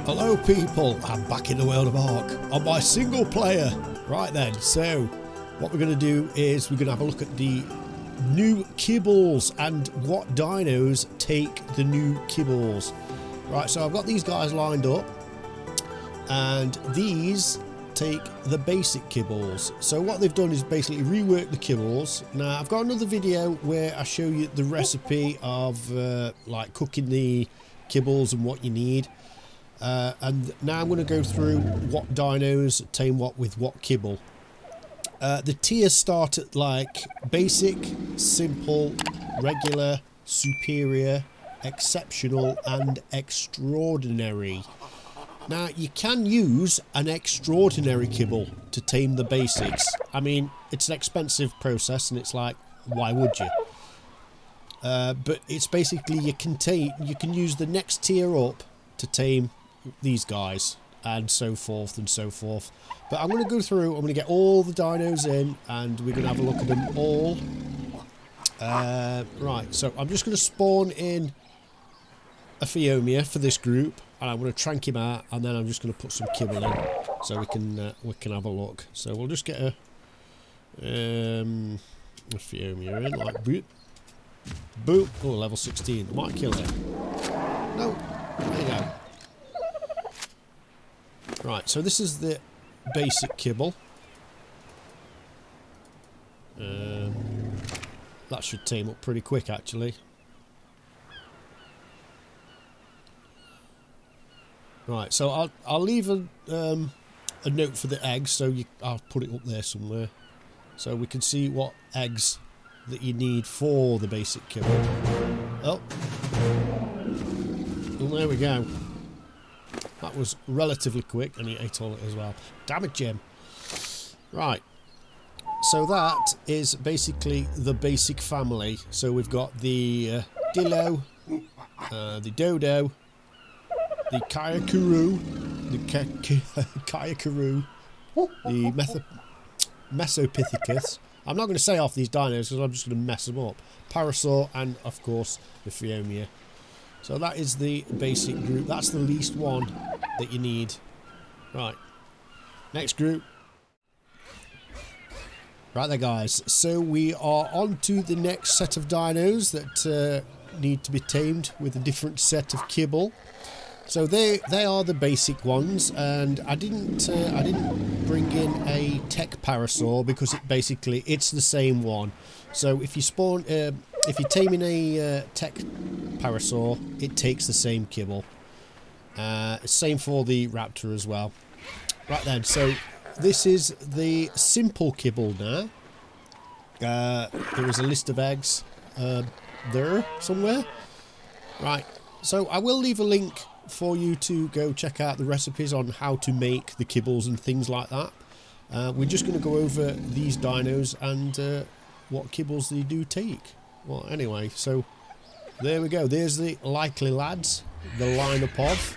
Hello people, I'm back in the world of Ark on my single player. Right then, so what we're going to do is we're going to have a look at the new kibbles and what dinos take the new kibbles. Right, so I've got these guys lined up and these take the basic kibbles. So what they've done is basically rework the kibbles. Now I've got another video where I show you the recipe of like cooking the kibbles and what you need. And now I'm going to go through what dinos tame what with what kibble. The tiers start at like basic, simple, regular, superior, exceptional and extraordinary. Now you can use an extraordinary kibble to tame the basics. I mean, it's an expensive process and it's like, why would you? But it's basically you can use the next tier up to tame these guys and so forth and so forth. But I'm going to go through, I'm going to get all the dinos in and we're going to have a look at them all. Right, so I'm just going to spawn in a Phiomia for this group and I'm going to trank him out and then I'm just going to put some kibble in so we can have a look. So we'll just get a Phiomia in, like boop, boop. Oh, level 16, might kill it. No, there you go. Right, so this is the basic kibble. That should tame up pretty quick, actually. Right, so I'll leave a note for the eggs, so I'll put it up there somewhere, so we can see what eggs that you need for the basic kibble. Oh, well, there we go. That was relatively quick, and he ate all of it as well. Damn it, Jim. Right. So that is basically the basic family. So we've got the Dilo, the Dodo, the Kairuku, the Mesopithecus. I'm not going to say off these dinos because I'm just going to mess them up. Parasaur, and of course the Phiomia. So that is the basic group. That's the least one that you need. Right. Next group. Right there, guys. So we are on to the next set of dinos that need to be tamed with a different set of kibble. So they are the basic ones, and I didn't bring in a tech Parasaur because it's the same one. So if you spawn if you're taming a tech Parasaur, it takes the same kibble. Same for the Raptor as well. Right then, so this is the simple kibble now. There is a list of eggs there somewhere. Right, so I will leave a link for you to go check out the recipes on how to make the kibbles and things like that. We're just going to go over these dinos and what kibbles they do take. Well, anyway, so there we go. There's the likely lads, the lineup of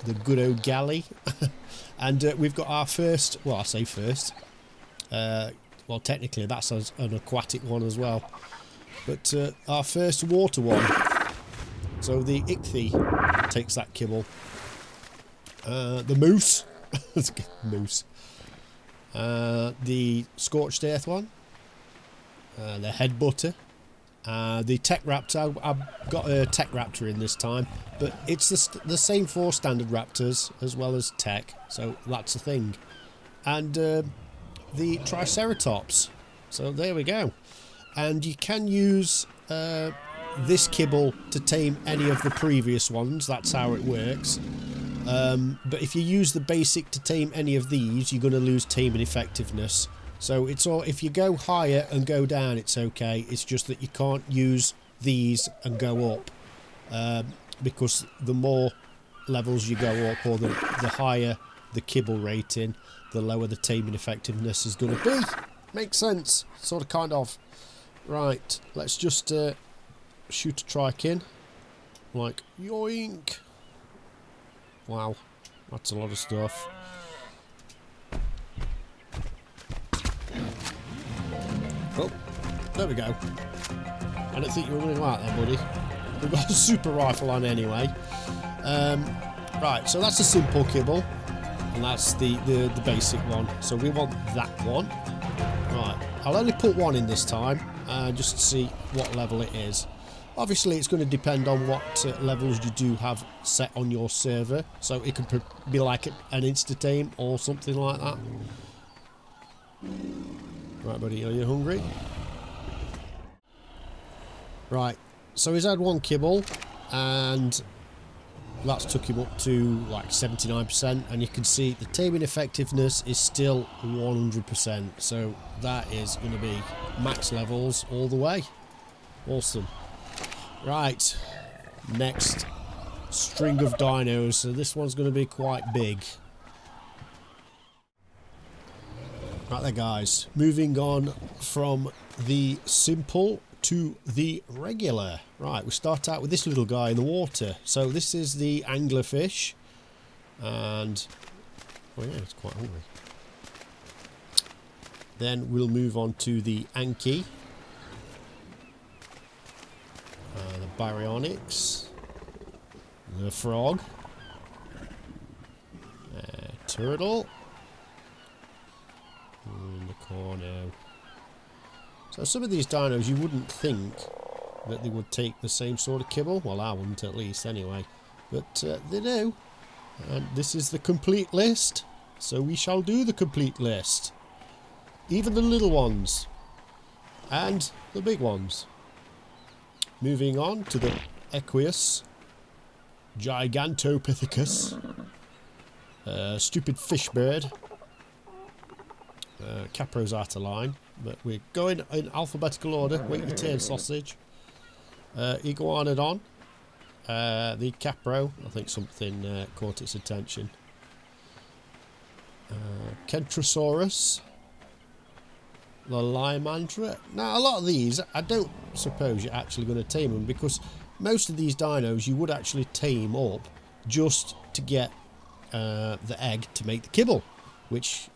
the good old galley. And we've got our first, well, I say first, well, technically that's an aquatic one as well, but our first water one. So the Ichthy takes that kibble. The moose, moose. The scorched earth one. The head butter. The tech raptor, I've got a tech raptor in this time, but it's the same for standard raptors as well as tech, so that's a thing. And the Triceratops, so there we go. And you can use this kibble to tame any of the previous ones, that's how it works. But if you use the basic to tame any of these, you're going to lose taming effectiveness. So it's all, if you go higher and go down, it's okay. It's just that you can't use these and go up, because the more levels you go up, or the higher the kibble rating, the lower the taming effectiveness is going to be. Makes sense, sort of, kind of. Right, let's just shoot a trikin. Like, yoink. Wow, that's a lot of stuff. Oh, there we go. I don't think you were going to like that, buddy. We've got a super rifle on anyway. Right, so that's a simple kibble. And that's the basic one. So we want that one. Right, I'll only put one in this time. Just to see what level it is. Obviously, it's going to depend on what levels you do have set on your server. So it could be like an insta-tame or something like that. Right, buddy, are you hungry? Right, so he's had one kibble, and that's took him up to like 79%, and you can see the taming effectiveness is still 100%. So that is going to be max levels all the way. Awesome. Right, next string of dinos. So this one's going to be quite big. Right there, guys. Moving on from the simple to the regular. Right, we start out with this little guy in the water. So this is the anglerfish. And, oh yeah, it's quite hungry. Then we'll move on to the Anky. The Baryonyx. The frog. Turtle. In the corner. So some of these dinos you wouldn't think that they would take the same sort of kibble. Well, I wouldn't, at least, anyway. But they do. And this is the complete list. So we shall do the complete list. Even the little ones. And the big ones. Moving on to the Equus. Gigantopithecus. Stupid fish bird. Capro's out of line, but we're going in alphabetical order. Wait your turn, sausage. Iguanodon. The Capro. I think something caught its attention. Kentrosaurus. The Limandra. Now, a lot of these, I don't suppose you're actually going to tame them, because most of these dinos you would actually tame up just to get the egg to make the kibble, which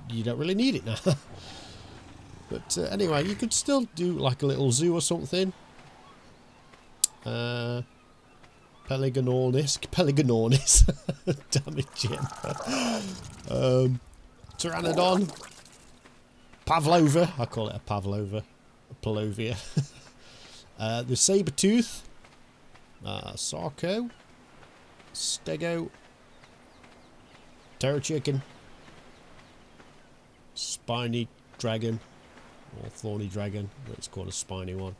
you don't really need it now. But anyway, you could still do like a little zoo or something. Pelagonornis. Damn it, Jim. Pteranodon. Pavlova. I call it a Pavlova. A Palovia. The Sabertooth. Sarco. Stego. Terror Chicken. Spiny Dragon. Or Thorny Dragon. But it's called a spiny one.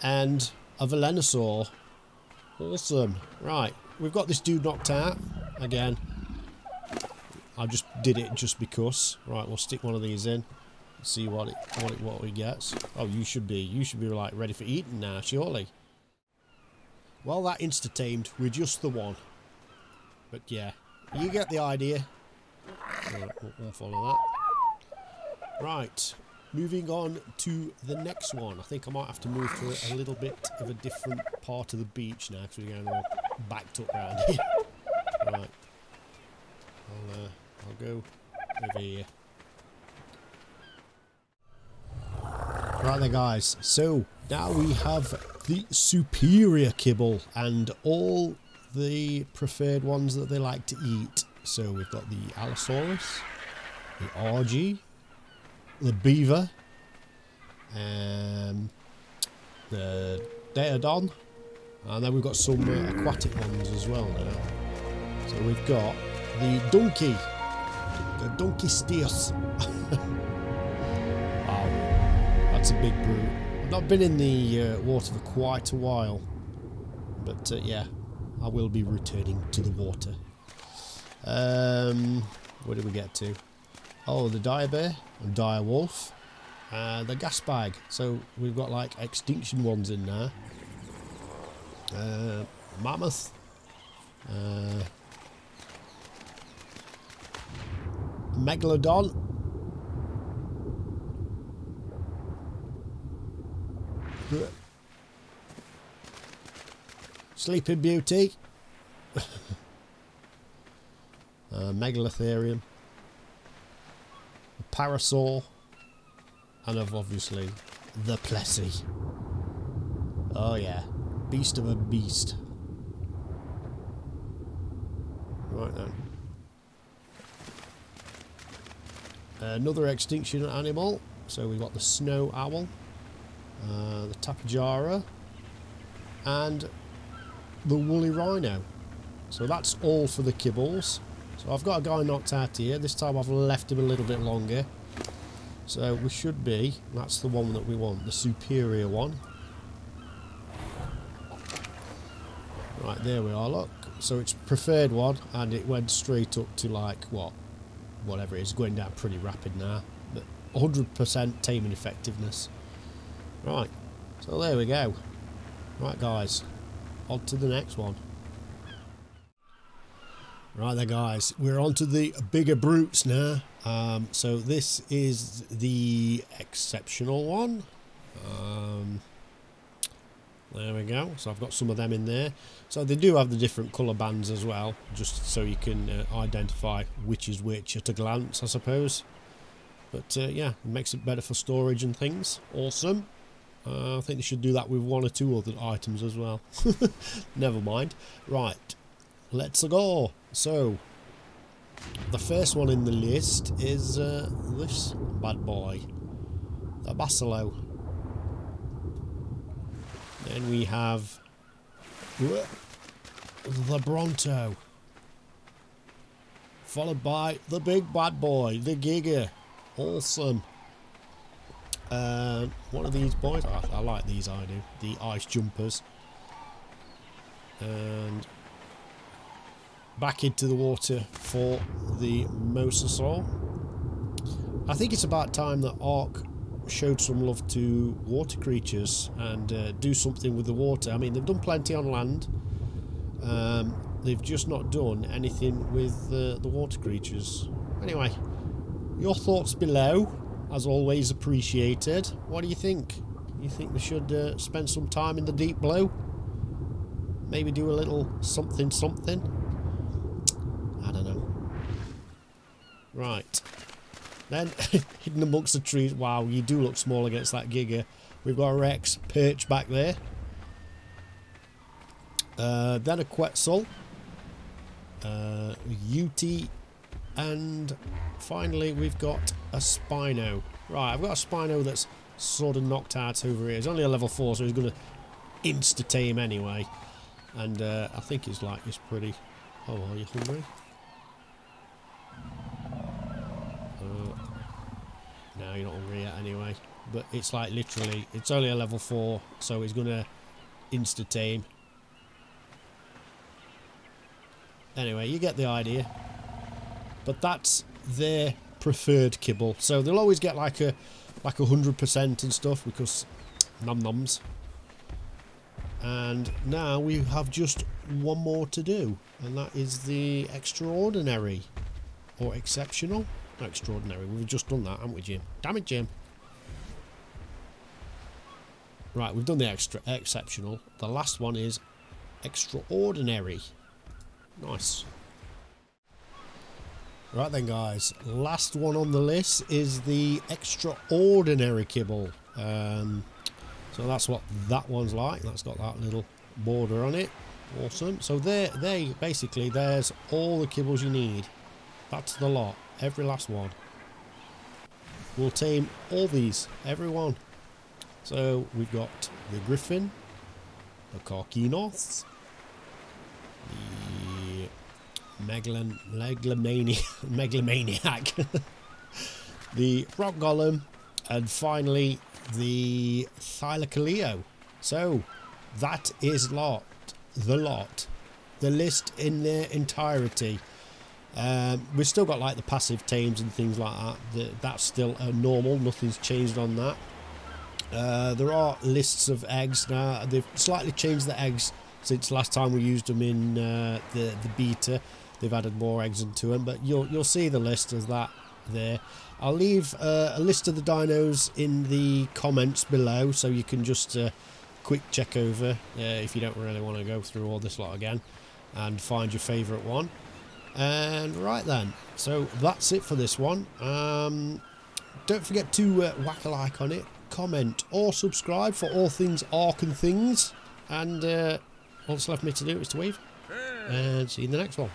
And a Velonasaur. Awesome. Right. We've got this dude knocked out. Again. I just did it just because. Right, we'll stick one of these in. See what he gets. Oh, you should be like ready for eating now, surely. Well, that insta-tamed with just the one. But yeah, you get the idea. We'll follow that. Right, moving on to the next one. I think I might have to move to a little bit of a different part of the beach now, because we're going all backed up around here. Right, I'll go over here. Right there, guys, so now we have the superior kibble and all the preferred ones that they like to eat. So we've got the Allosaurus, the RG, the beaver, the Diplodocus, and then we've got some aquatic ones as well now. So we've got the donkey, the donkey steers. Wow, that's a big brute. I've not been in the water for quite a while, but yeah, I will be returning to the water. Where did we get to? Oh, the dire bear and dire wolf, the gas bag. So we've got like extinction ones in there. Mammoth. Megalodon. Sleeping Beauty. Megalotherium. Parasaur. And obviously the Plessy. Oh yeah. Beast of a beast. Right then. Another extinction animal. So we've got the snow owl, the tapajara, and the woolly rhino. So that's all for the kibbles. So I've got a guy knocked out here. This time I've left him a little bit longer. So we should be, that's the one that we want, the superior one. Right, there we are, look. So it's preferred one, and it went straight up to like, what? Whatever it is, going down pretty rapid now. But 100% taming effectiveness. Right, so there we go. Right guys, on to the next one. Right then guys, we're on to the bigger brutes now. So this is the exceptional one. There we go. So I've got some of them in there. So they do have the different colour bands as well, just so you can identify which is which at a glance, I suppose. But yeah, it makes it better for storage and things. Awesome. I think they should do that with one or two other items as well. Never mind. Right, let's go. So the first one in the list is this bad boy, the Basilo. Then we have the Bronto, followed by the big bad boy, the Giga. Awesome. One of these boys, I like these, I do, the ice jumpers. And back into the water for the Mosasaur. I think it's about time that Ark showed some love to water creatures and do something with the water. I mean, they've done plenty on land. They've just not done anything with the water creatures. Anyway, your thoughts below, as always, appreciated. What do you think? You think they should spend some time in the deep blue? Maybe do a little something something? I don't know. Right. Then, hidden amongst the trees. Wow, you do look small against that Giga. We've got a Rex perched back there. Then a Quetzal. Yeti. And finally, we've got a Spino. Right, I've got a Spino that's sort of knocked out over here. He's only a level 4, so he's going to insta-tame anyway. And I think his like is pretty... Oh, are you hungry? No, you're not hungry yet anyway. But it's like literally, it's only a level 4, so he's going to insta-tame. Anyway, you get the idea. But that's their preferred kibble. So they'll always get like a 100% and stuff because nom-noms. And now we have just one more to do, and that is the extraordinary or exceptional. Not extraordinary, we've just done that, haven't we, Jim? Damn it, Jim. Right, we've done the exceptional. The last one is extraordinary. Nice. Right then, guys, last one on the list is the extraordinary kibble. So that's what that one's like. That's got that little border on it. Awesome. So they basically, there's all the kibbles you need. That's the lot. Every last one. We'll tame all these. Every one. So we've got the Griffin, the Carnotaur, the Megalomaniac, the Rock Golem, and finally the Thylacoleo. So that is the list in their entirety. We've still got like the passive tames and things like that. That's still normal. Nothing's changed on that. There are lists of eggs now. They've slightly changed the eggs since last time we used them in the beta. They've added more eggs into them, but you'll see the list of that there. I'll leave a list of the dinos in the comments below, so you can just quick check over if you don't really want to go through all this lot again and find your favourite one. And right then, so that's it for this one. Don't forget to whack a like on it, comment or subscribe for all things Ark and things. And all that's left me to do is to wave and see you in the next one.